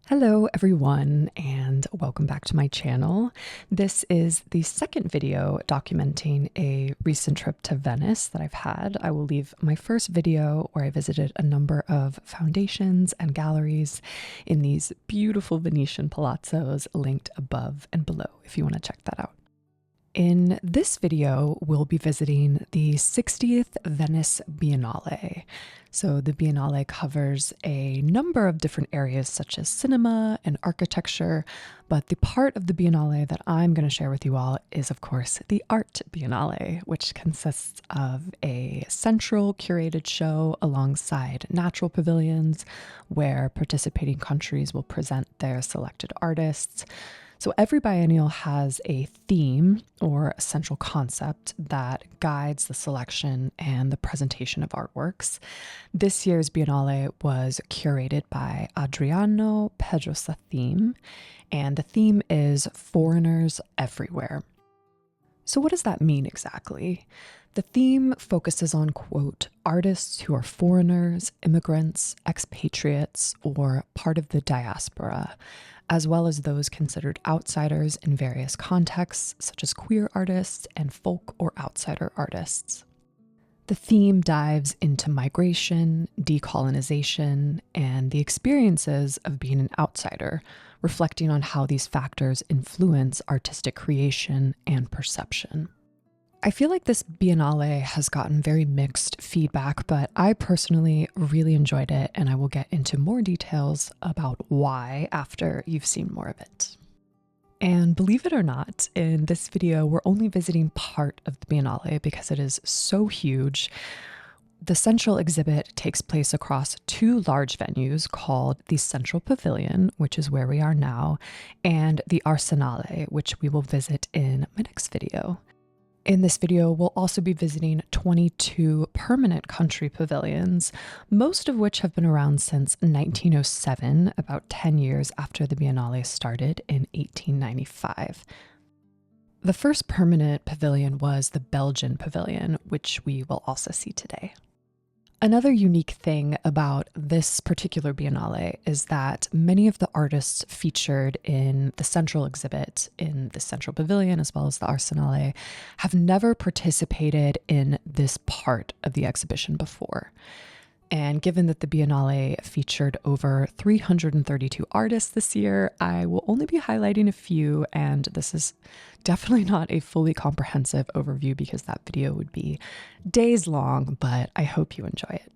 Hello everyone, and welcome back to my channel. This is the second video documenting a recent trip to Venice that I've had. I will leave my first video where I visited a number of foundations and galleries in these beautiful Venetian palazzos linked above and below if you want to check that out. In this video, we'll be visiting the 60th Venice Biennale. So the Biennale covers a number of different areas such as cinema and architecture, but the part of the Biennale that I'm going to share with you all is, of course, the Art Biennale, which consists of a central curated show alongside natural pavilions where participating countries will present their selected artists. So every biennial has a theme or a central concept that guides the selection and the presentation of artworks. This year's Biennale was curated by Adriano Pedrosa-Theme, and the theme is Foreigners Everywhere. So what does that mean exactly? The theme focuses on, quote, artists who are foreigners, immigrants, expatriates, or part of the diaspora, as well as those considered outsiders in various contexts, such as queer artists and folk or outsider artists. The theme dives into migration, decolonization, and the experiences of being an outsider, reflecting on how these factors influence artistic creation and perception. I feel like this Biennale has gotten very mixed feedback, but I personally really enjoyed it, and I will get into more details about why after you've seen more of it. And believe it or not, in this video, we're only visiting part of the Biennale because it is so huge. The central exhibit takes place across two large venues called the Central Pavilion, which is where we are now, and the Arsenale, which we will visit in my next video. In this video, we'll also be visiting 22 permanent country pavilions, most of which have been around since 1907, about 10 years after the Biennale started in 1895. The first permanent pavilion was the Belgian pavilion, which we will also see today. Another unique thing about this particular Biennale is that many of the artists featured in the central exhibit in the Central Pavilion, as well as the Arsenale, have never participated in this part of the exhibition before. And given that the Biennale featured over 332 artists this year, I will only be highlighting a few, and this is definitely not a fully comprehensive overview because that video would be days long, but I hope you enjoy it.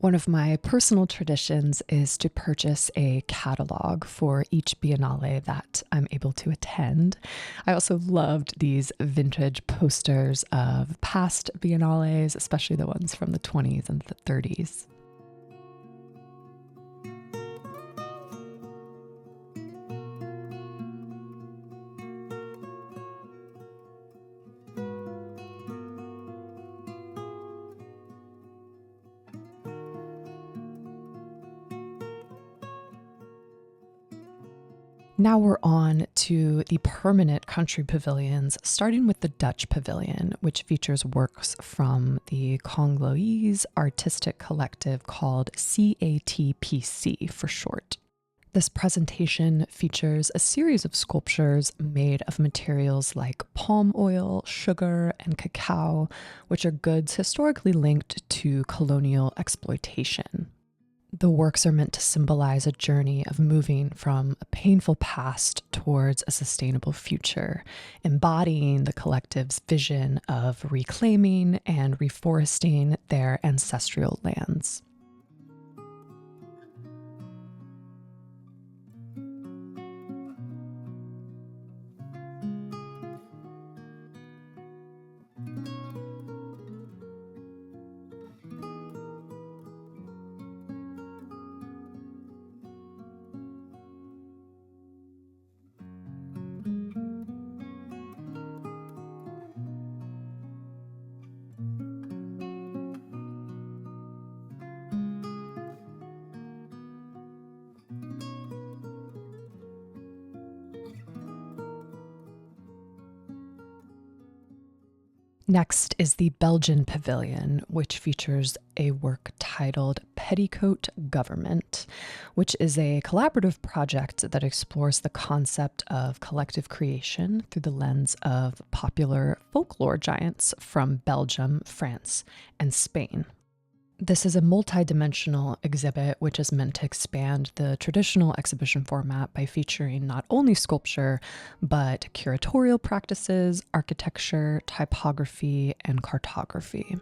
One of my personal traditions is to purchase a catalog for each biennale that I'm able to attend. I also loved these vintage posters of past biennales, especially the ones from the 20s and the 30s. Now we're on to the permanent country pavilions, starting with the Dutch pavilion, which features works from the Congolese artistic collective called CATPC for short. This presentation features a series of sculptures made of materials like palm oil, sugar, and cacao, which are goods historically linked to colonial exploitation. The works are meant to symbolize a journey of moving from a painful past towards a sustainable future, embodying the collective's vision of reclaiming and reforesting their ancestral lands. Next is the Belgian Pavilion, which features a work titled Petticoat Government, which is a collaborative project that explores the concept of collective creation through the lens of popular folklore giants from Belgium, France, and Spain. This is a multi-dimensional exhibit which is meant to expand the traditional exhibition format by featuring not only sculpture, but curatorial practices, architecture, typography, and cartography.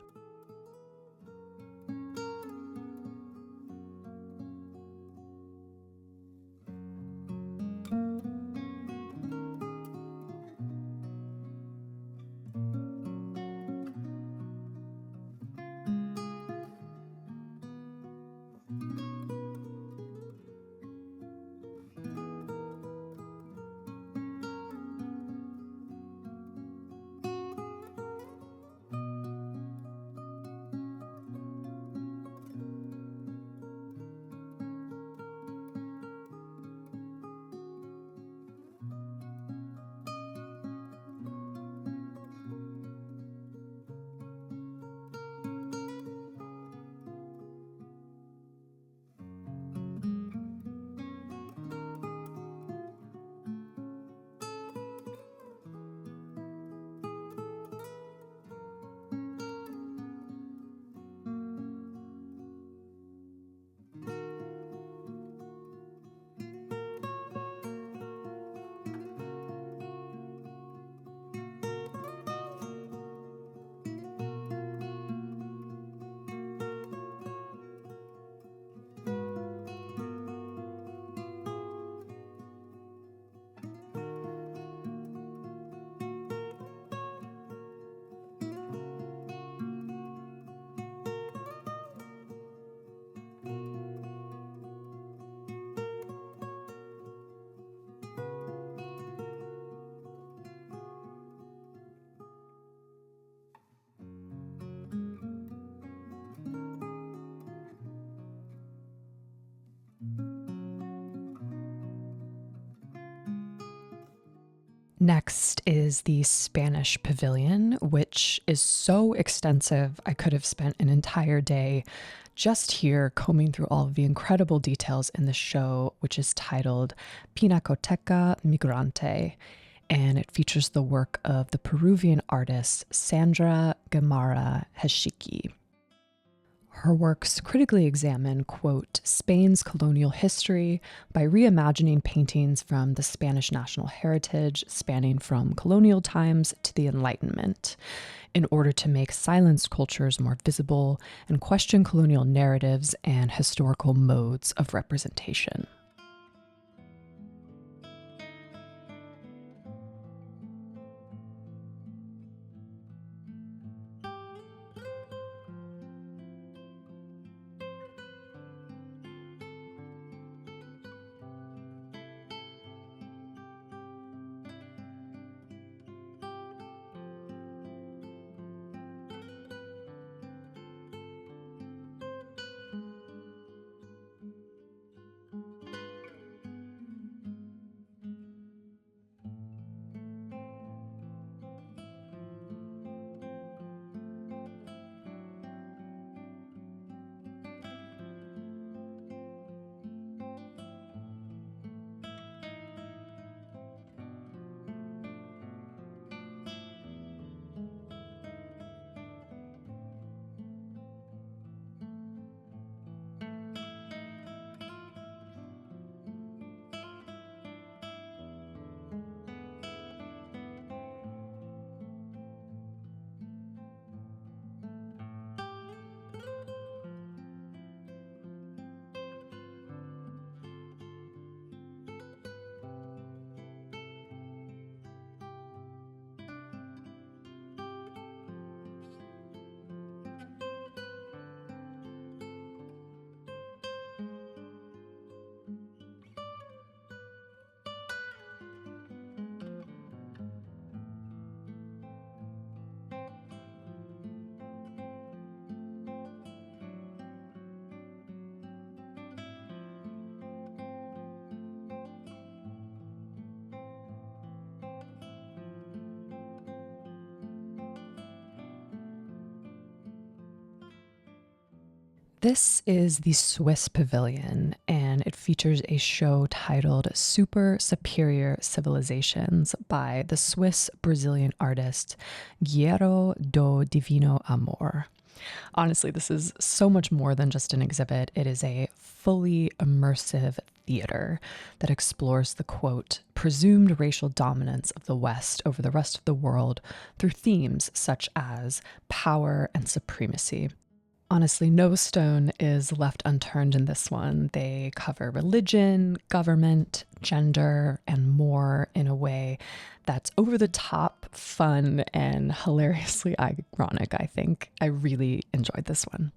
Next is the Spanish Pavilion, which is so extensive I could have spent an entire day just here combing through all of the incredible details in the show, which is titled Pinacoteca Migrante, and it features the work of the Peruvian artist Sandra Gamara Heshiki. Her works critically examine, quote, Spain's colonial history by reimagining paintings from the Spanish national heritage spanning from colonial times to the Enlightenment, in order to make silenced cultures more visible and question colonial narratives and historical modes of representation. This is the Swiss Pavilion, and it features a show titled Super Superior Civilizations by the Swiss-Brazilian artist Guerreiro do Divino Amor. Honestly, this is so much more than just an exhibit. It is a fully immersive theater that explores the, quote, presumed racial dominance of the West over the rest of the world through themes such as power and supremacy. Honestly, no stone is left unturned in this one. They cover religion, government, gender, and more in a way that's over the top, fun, and hilariously ironic, I think. I really enjoyed this one.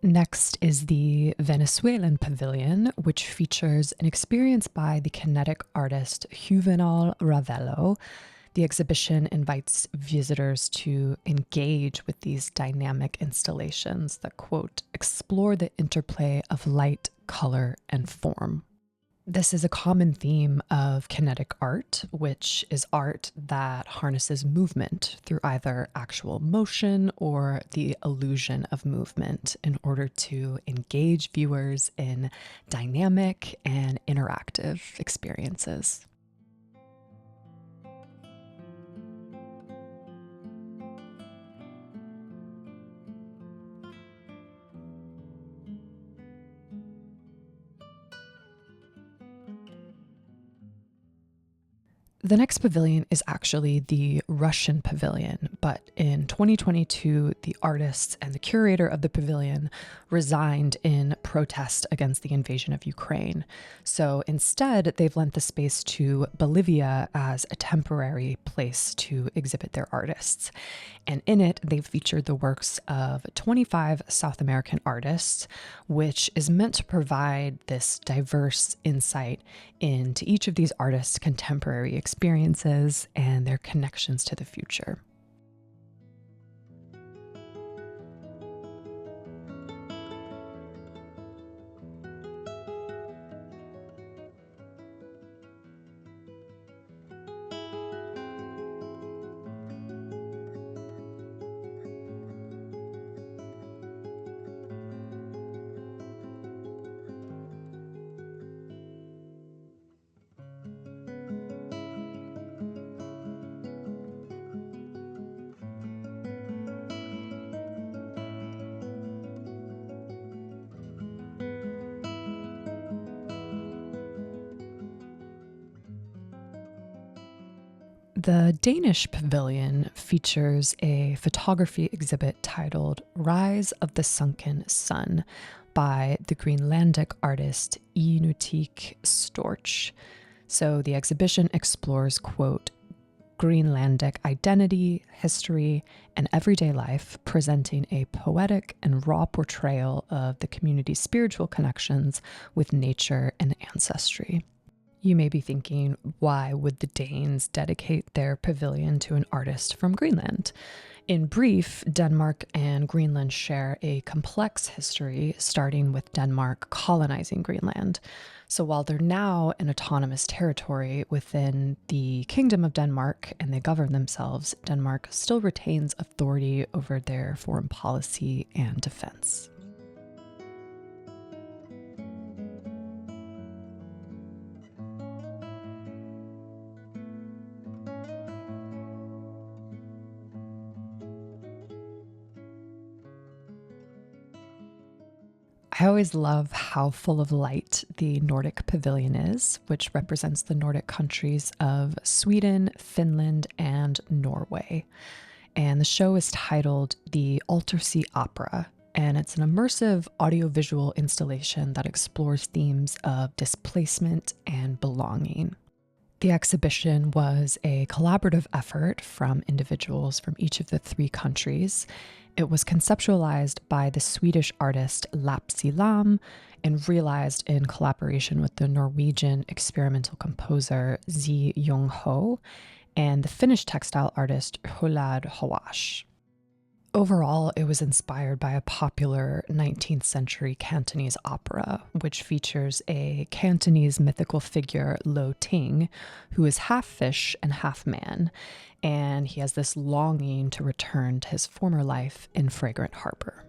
Next is the Venezuelan Pavilion, which features an experience by the kinetic artist Juvenal Ravello. The exhibition invites visitors to engage with these dynamic installations that, quote, explore the interplay of light, color, and form. This is a common theme of kinetic art, which is art that harnesses movement through either actual motion or the illusion of movement in order to engage viewers in dynamic and interactive experiences. The next pavilion is actually the Russian pavilion, but in 2022, the artists and the curator of the pavilion resigned in protest against the invasion of Ukraine. So instead, they've lent the space to Bolivia as a temporary place to exhibit their artists. And in it, they've featured the works of 25 South American artists, which is meant to provide this diverse insight into each of these artists' contemporary experiences and their connections to the future. The Danish pavilion features a photography exhibit titled Rise of the Sunken Sun by the Greenlandic artist Inutik Storch. So the exhibition explores, quote, Greenlandic identity, history, and everyday life, presenting a poetic and raw portrayal of the community's spiritual connections with nature and ancestry. You may be thinking, why would the Danes dedicate their pavilion to an artist from Greenland? In brief, Denmark and Greenland share a complex history, starting with Denmark colonizing Greenland. So while they're now an autonomous territory within the Kingdom of Denmark and they govern themselves, Denmark still retains authority over their foreign policy and defense. I always love how full of light the Nordic pavilion is, which represents the Nordic countries of Sweden, Finland, and Norway. And the show is titled The Altersea Opera, and it's an immersive audiovisual installation that explores themes of displacement and belonging. The exhibition was a collaborative effort from individuals from each of the three countries. It was conceptualized by the Swedish artist Lapsi Lam and realized in collaboration with the Norwegian experimental composer Zi Jung Ho and the Finnish textile artist Hulad Hawash. Overall, it was inspired by a popular 19th century Cantonese opera, which features a Cantonese mythical figure, Lo Ting, who is half fish and half man, and he has this longing to return to his former life in Fragrant Harbor.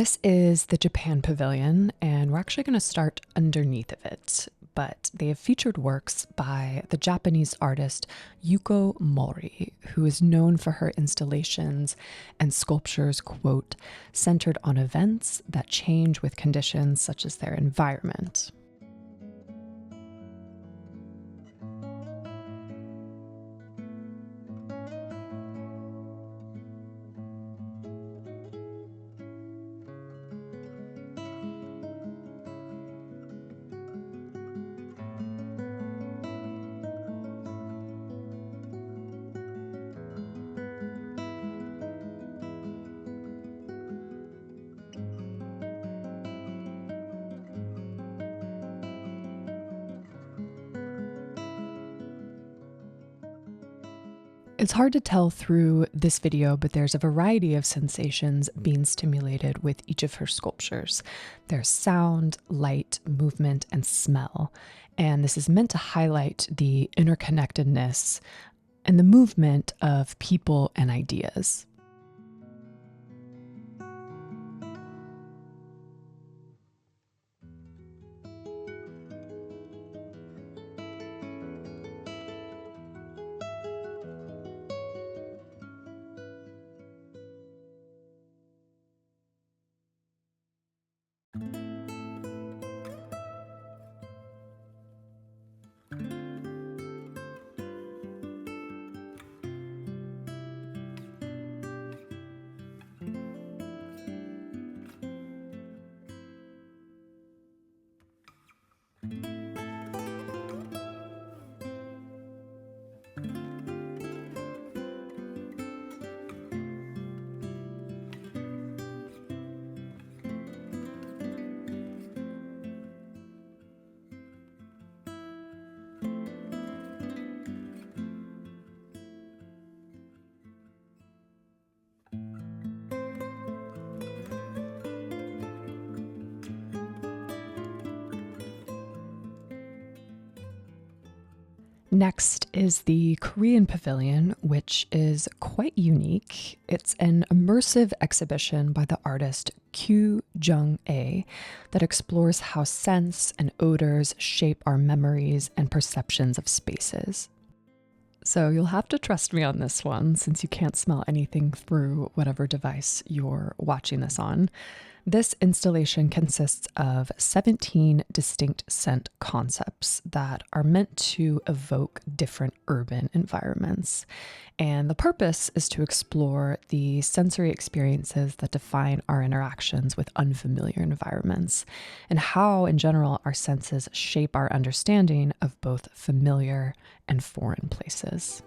This is the Japan Pavilion, and we're actually going to start underneath of it. But they have featured works by the Japanese artist Yuko Mori, who is known for her installations and sculptures, quote, centered on events that change with conditions such as their environment. It's hard to tell through this video, but there's a variety of sensations being stimulated with each of her sculptures. There's sound, light, movement, and smell. And this is meant to highlight the interconnectedness and the movement of people and ideas. Next is the Korean Pavilion, which is quite unique. It's an immersive exhibition by the artist Kang Seung Lee that explores how sense and odors shape our memories and perceptions of spaces. So you'll have to trust me on this one since you can't smell anything through whatever device you're watching this on. This installation consists of 17 distinct scent concepts that are meant to evoke different urban environments. And the purpose is to explore the sensory experiences that define our interactions with unfamiliar environments and how, in general, our senses shape our understanding of both familiar and foreign places.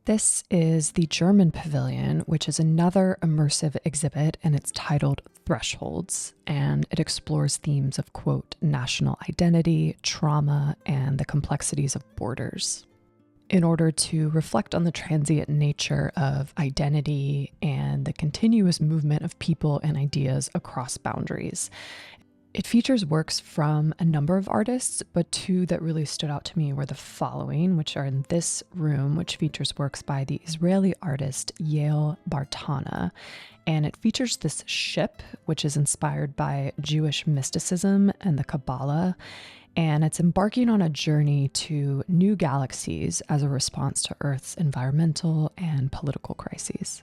This is the German Pavilion, which is another immersive exhibit, and it's titled Thresholds, and it explores themes of, quote, national identity, trauma, and the complexities of borders. In order to reflect on the transient nature of identity and the continuous movement of people and ideas across boundaries. It features works from a number of artists, but two that really stood out to me were the following, which are in this room, which features works by the Israeli artist Yael Bartana. And it features this ship, which is inspired by Jewish mysticism and the Kabbalah. And it's embarking on a journey to new galaxies as a response to Earth's environmental and political crises.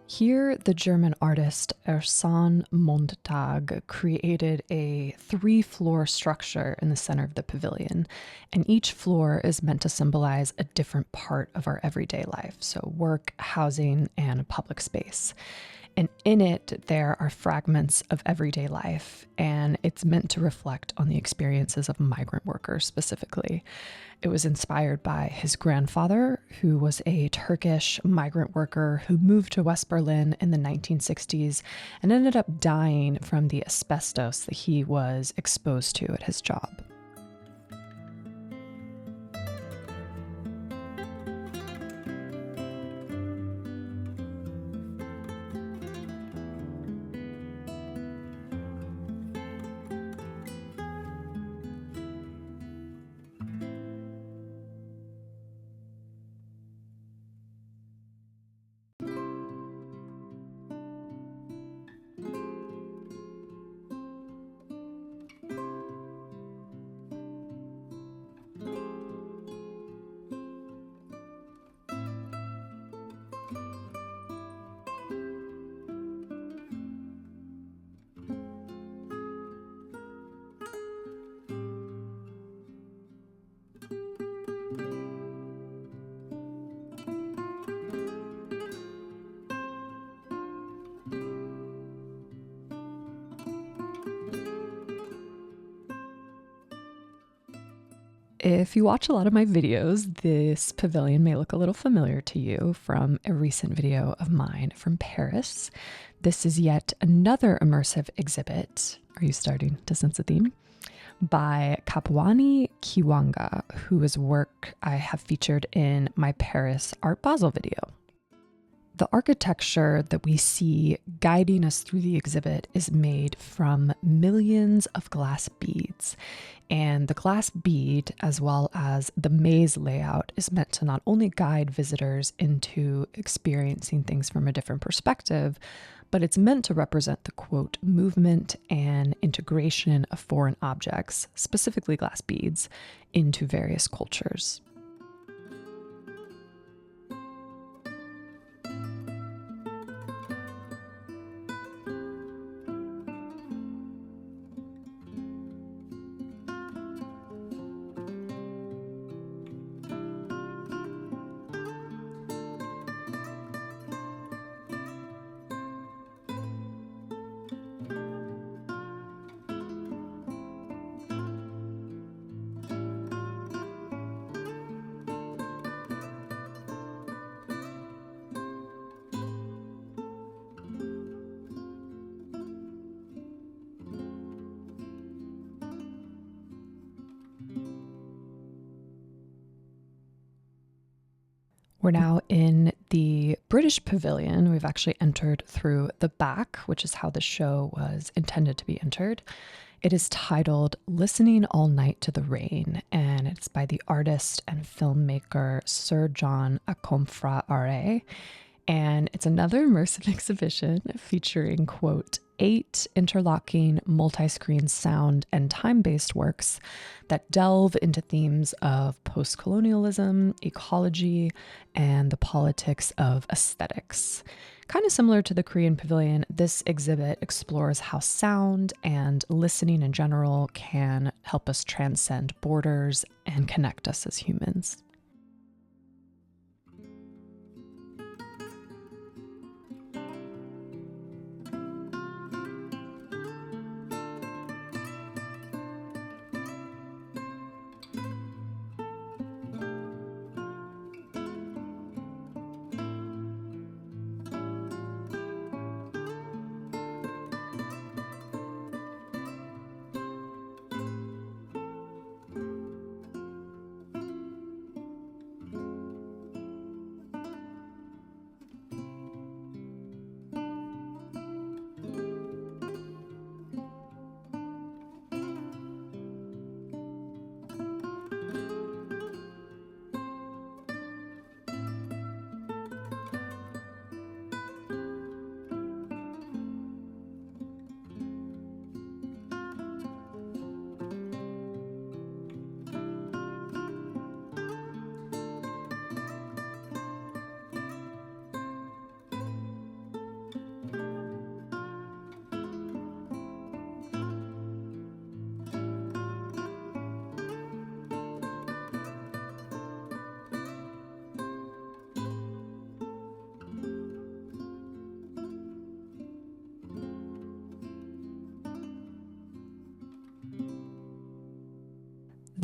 Here, the German artist Ersan Montag created a 3-floor structure in the center of the pavilion, and each floor is meant to symbolize a different part of our everyday life, so work, housing, and public space. And in it, there are fragments of everyday life, and it's meant to reflect on the experiences of migrant workers specifically. It was inspired by his grandfather, who was a Turkish migrant worker who moved to West Berlin in the 1960s and ended up dying from the asbestos that he was exposed to at his job. If you watch a lot of my videos, this pavilion may look a little familiar to you from a recent video of mine from Paris. This is yet another immersive exhibit. Are you starting to sense a theme? By Kapwani Kiwanga, whose work I have featured in my Paris Art Basel video. The architecture that we see guiding us through the exhibit is made from millions of glass beads. And the glass bead, as well as the maze layout, is meant to not only guide visitors into experiencing things from a different perspective, but it's meant to represent the, quote, movement and integration of foreign objects, specifically glass beads, into various cultures. We're now in the British Pavilion. We've actually entered through the back, which is how the show was intended to be entered. It is titled Listening All Night to the Rain, and it's by the artist and filmmaker Sir John Akomfrah-Are. And it's another immersive exhibition featuring, quote, 8 interlocking multi-screen sound and time-based works that delve into themes of post-colonialism, ecology, and the politics of aesthetics. Kind of similar to the Korean Pavilion, this exhibit explores how sound and listening in general can help us transcend borders and connect us as humans.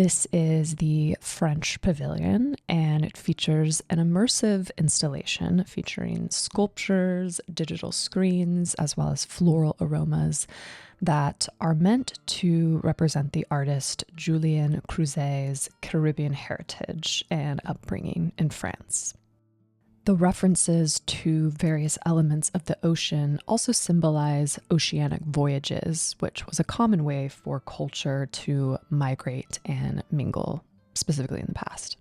This is the French Pavilion, and it features an immersive installation featuring sculptures, digital screens, as well as floral aromas that are meant to represent the artist Julien Crouzet's Caribbean heritage and upbringing in France. The references to various elements of the ocean also symbolize oceanic voyages, which was a common way for culture to migrate and mingle, specifically in the past.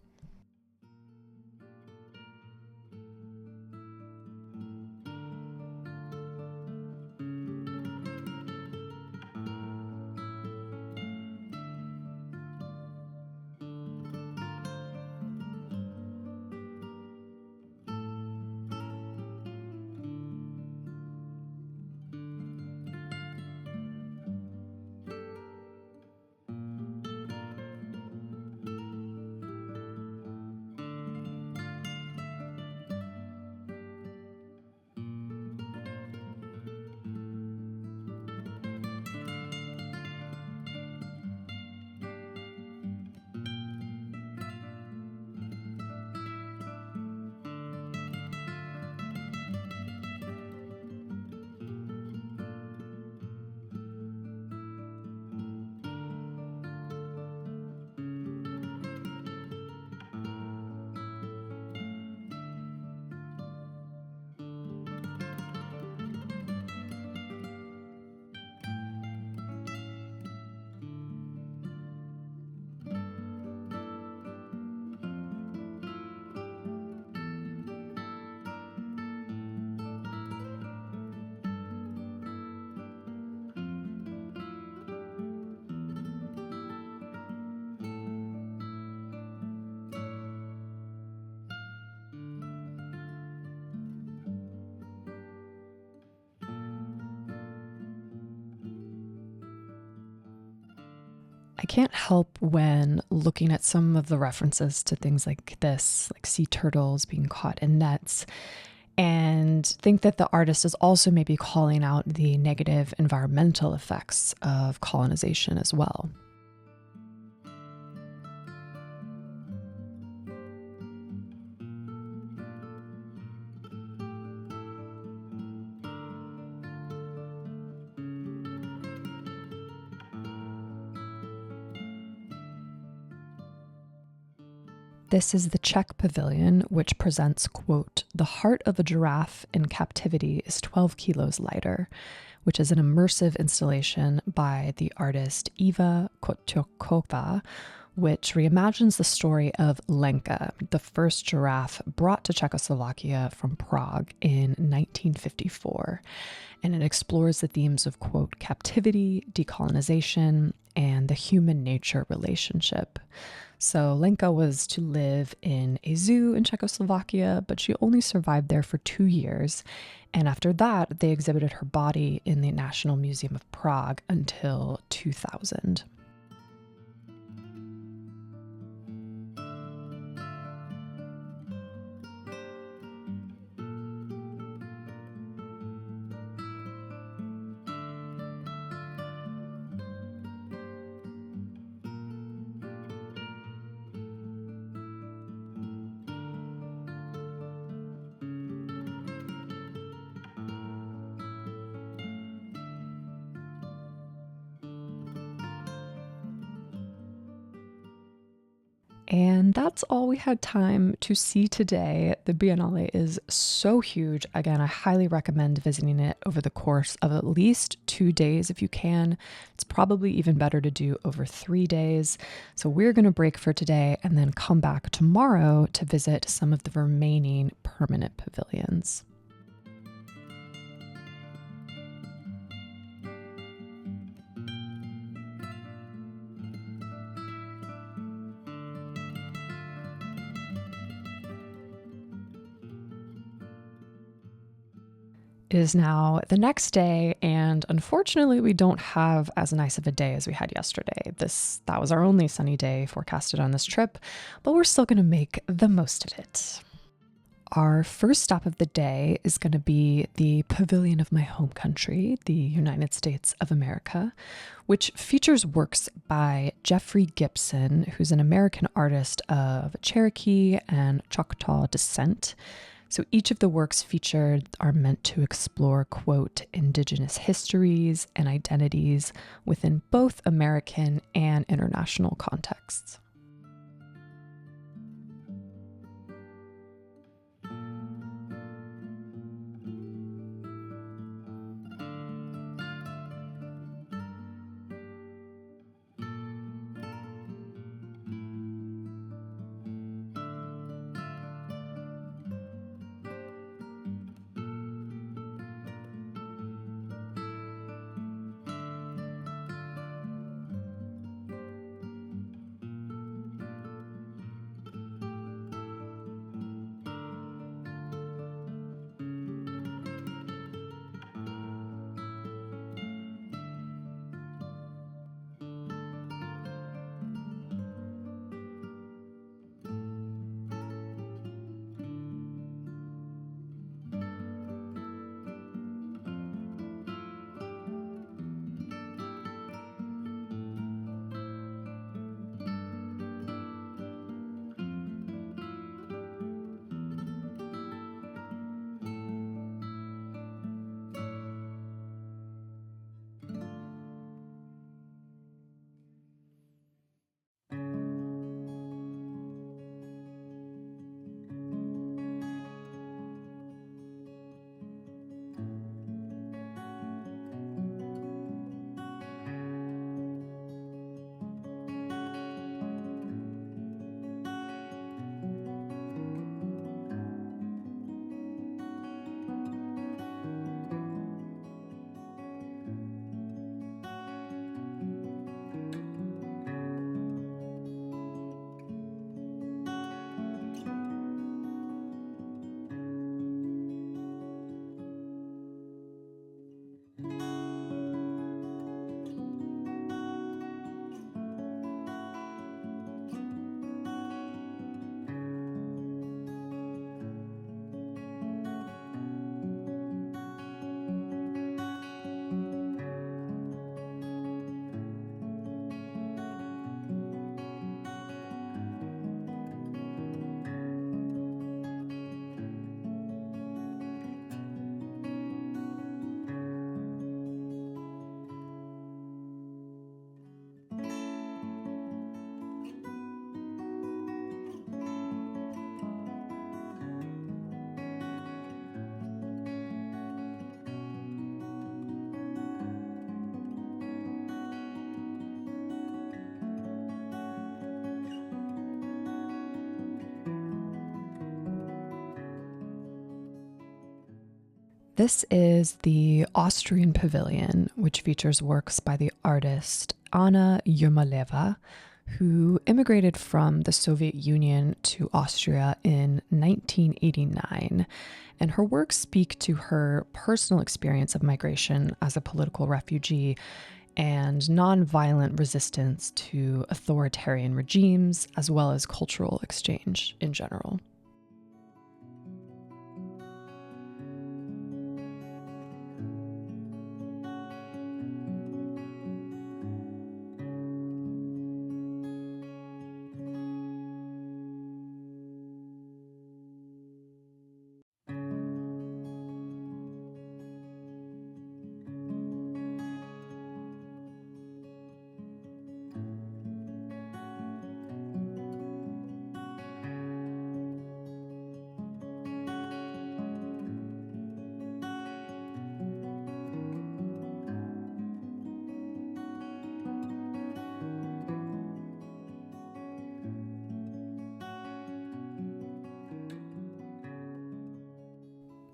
I can't help when looking at some of the references to things like this, like sea turtles being caught in nets, and think that the artist is also maybe calling out the negative environmental effects of colonization as well. This is the Czech Pavilion, which presents, quote, "The heart of a giraffe in captivity is 12 kilos lighter," which is an immersive installation by the artist Eva Kotyokova, which reimagines the story of Lenka, the first giraffe brought to Czechoslovakia from Prague in 1954. And it explores the themes of, quote, captivity, decolonization, and the human-nature relationship. So Lenka was to live in a zoo in Czechoslovakia, but she only survived there for 2 years. And after that, they exhibited her body in the National Museum of Prague until 2000. And that's all we had time to see today. The Biennale is so huge. Again, I highly recommend visiting it over the course of at least 2 days if you can. It's probably even better to do over 3 days. So we're going to break for today and then come back tomorrow to visit some of the remaining permanent pavilions. It is now the next day, and unfortunately, we don't have as nice of a day as we had yesterday. That was our only sunny day forecasted on this trip, but we're still going to make the most of it. Our first stop of the day is going to be the Pavilion of my home country, the United States of America, which features works by Jeffrey Gibson, who's an American artist of Cherokee and Choctaw descent. So each of the works featured are meant to explore, quote, indigenous histories and identities within both American and international contexts. This is the Austrian Pavilion, which features works by the artist Anna Yermoleva, who immigrated from the Soviet Union to Austria in 1989. And her works speak to her personal experience of migration as a political refugee and nonviolent resistance to authoritarian regimes, as well as cultural exchange in general.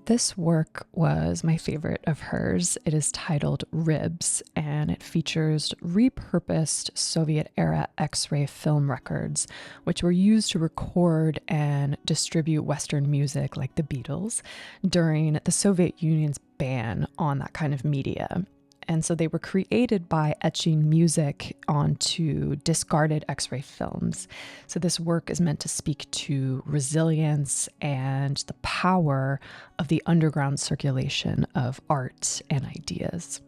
This work was my favorite of hers. It is titled Ribs, and it features repurposed Soviet-era X-ray film records, which were used to record and distribute Western music like the Beatles during the Soviet Union's ban on that kind of media. And so they were created by etching music onto discarded X-ray films. So this work is meant to speak to resilience and the power of the underground circulation of art and ideas.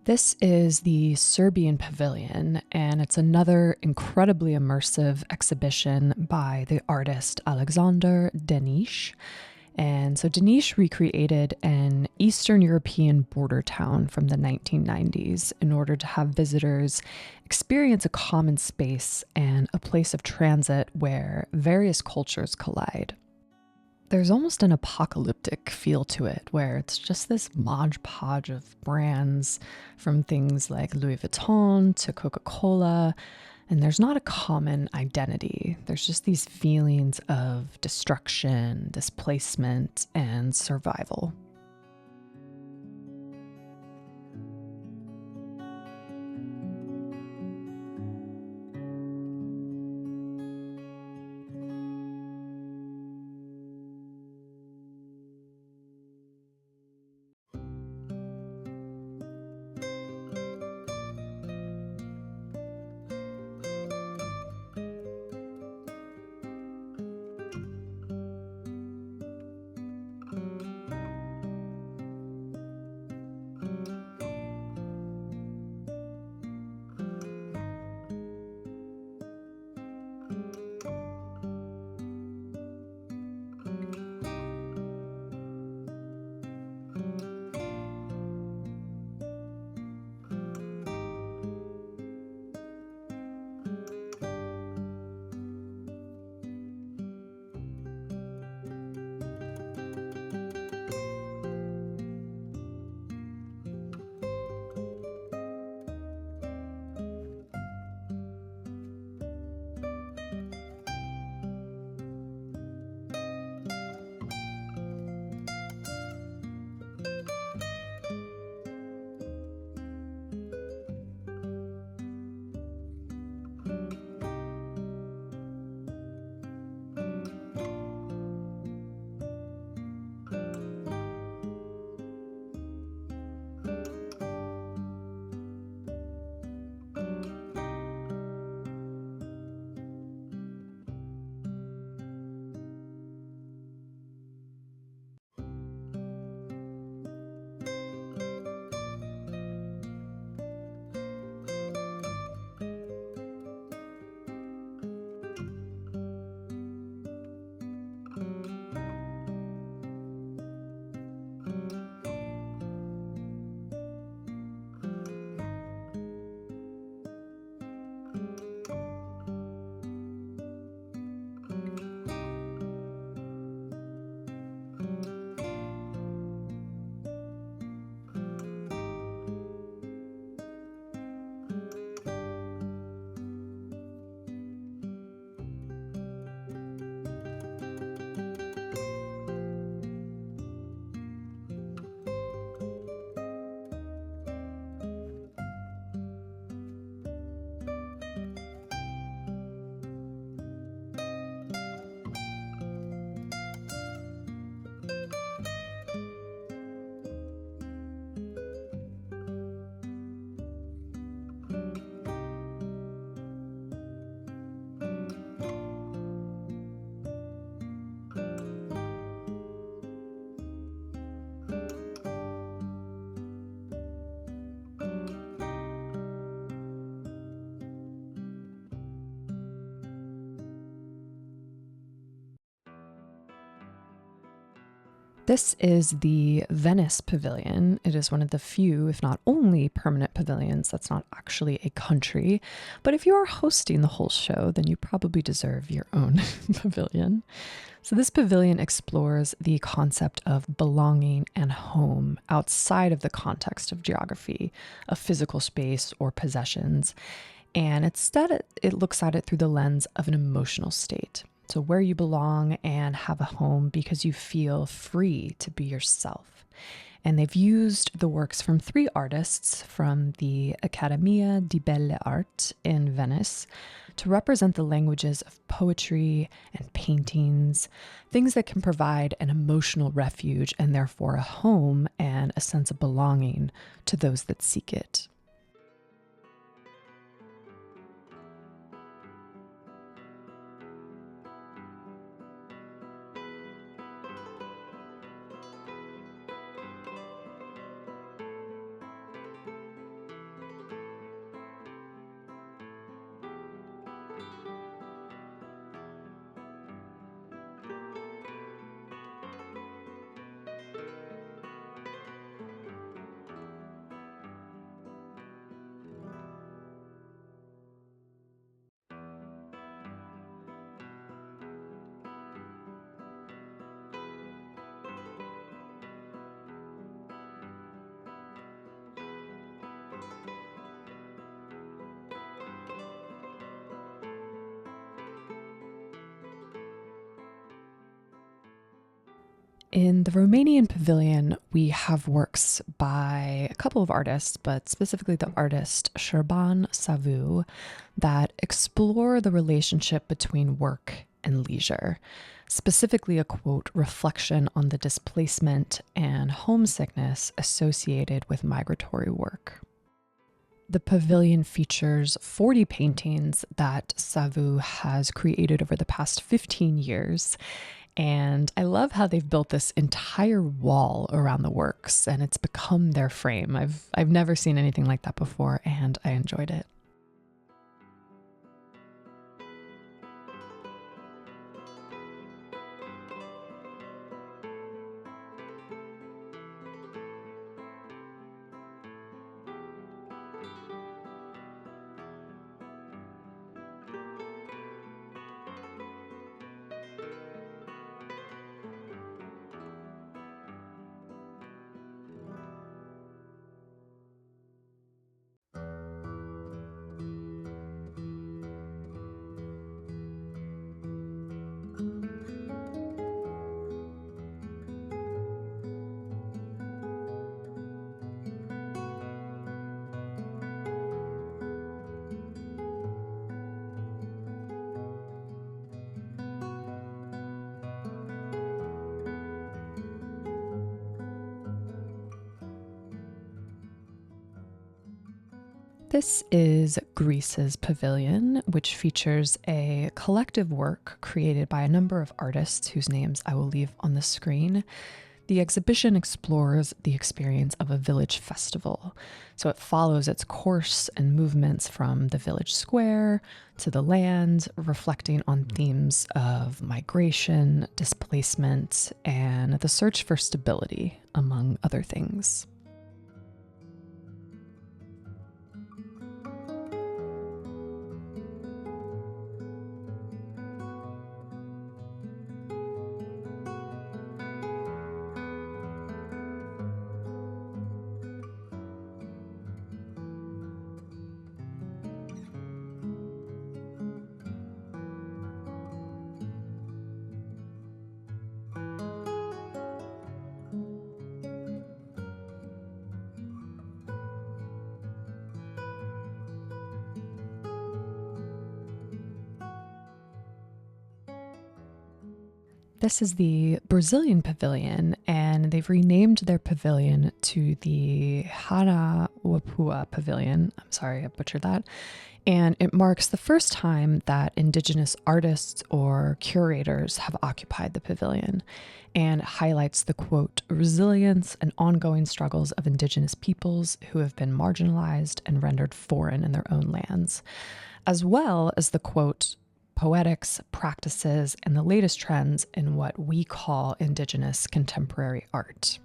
This is the Serbian Pavilion, and it's another incredibly immersive exhibition by the artist Alexander Deniš. And so Deniš recreated an Eastern European border town from the 1990s in order to have visitors experience a common space and a place of transit where various cultures collide. There's almost an apocalyptic feel to it, where it's just this modge podge of brands from things like Louis Vuitton to Coca-Cola, and there's not a common identity. There's just these feelings of destruction, displacement, and survival. This is the Venice Pavilion. It is one of the few, if not only, permanent pavilions that's not actually a country. But if you are hosting the whole show, then you probably deserve your own pavilion. So this pavilion explores the concept of belonging and home outside of the context of geography, of physical space or possessions. And instead, it looks at it through the lens of an emotional state. So where you belong and have a home because you feel free to be yourself. And they've used the works from 3 artists from the Accademia di Belle Arti in Venice to represent the languages of poetry and paintings, things that can provide an emotional refuge and therefore a home and a sense of belonging to those that seek it. In the Romanian pavilion, we have works by a couple of artists, but specifically the artist Șerban Savu, that explore the relationship between work and leisure, specifically a quote reflection on the displacement and homesickness associated with migratory work. The pavilion features 40 paintings that Savu has created over the past 15 years. And I love how they've built this entire wall around the works, and it's become their frame. I've never seen anything like that before, and I enjoyed it. This is Greece's pavilion, which features a collective work created by a number of artists whose names I will leave on the screen. The exhibition explores the experience of a village festival. So it follows its course and movements from the village square to the land, reflecting on themes of migration, displacement, and the search for stability, among other things. This is the Brazilian pavilion, and they've renamed their pavilion to the Hanawapua Pavilion. I'm sorry, I butchered that. And it marks the first time that Indigenous artists or curators have occupied the pavilion, and highlights the quote, resilience and ongoing struggles of Indigenous peoples who have been marginalized and rendered foreign in their own lands, as well as the quote, poetics, practices, and the latest trends in what we call Indigenous contemporary art.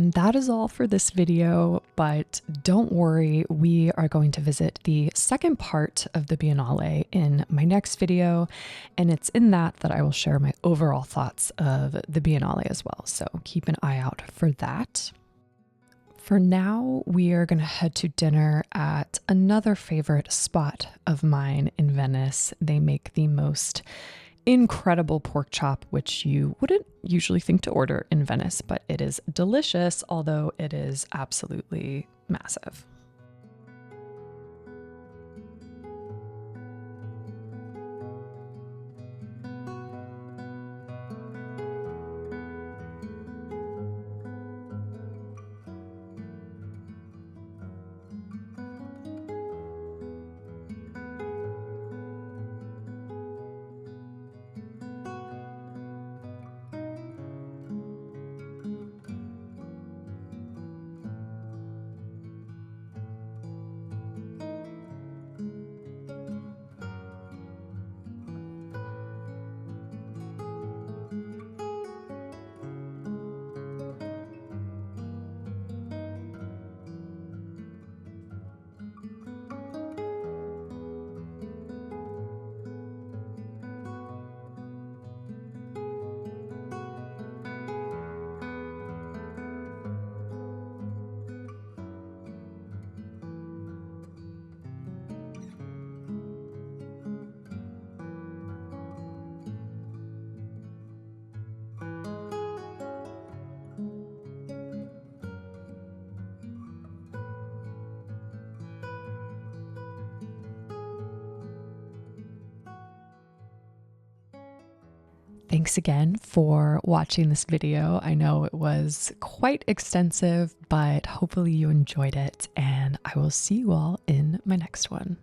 And that is all for this video, but don't worry, we are going to visit the second part of the Biennale in my next video, and it's in that I will share my overall thoughts of the Biennale as well, so keep an eye out for that. For now, we are going to head to dinner at another favorite spot of mine in Venice. They make the most incredible pork chop, which you wouldn't usually think to order in Venice, but it is delicious, although it is absolutely massive. Thanks again for watching this video. I know it was quite extensive, but hopefully you enjoyed it, and I will see you all in my next one.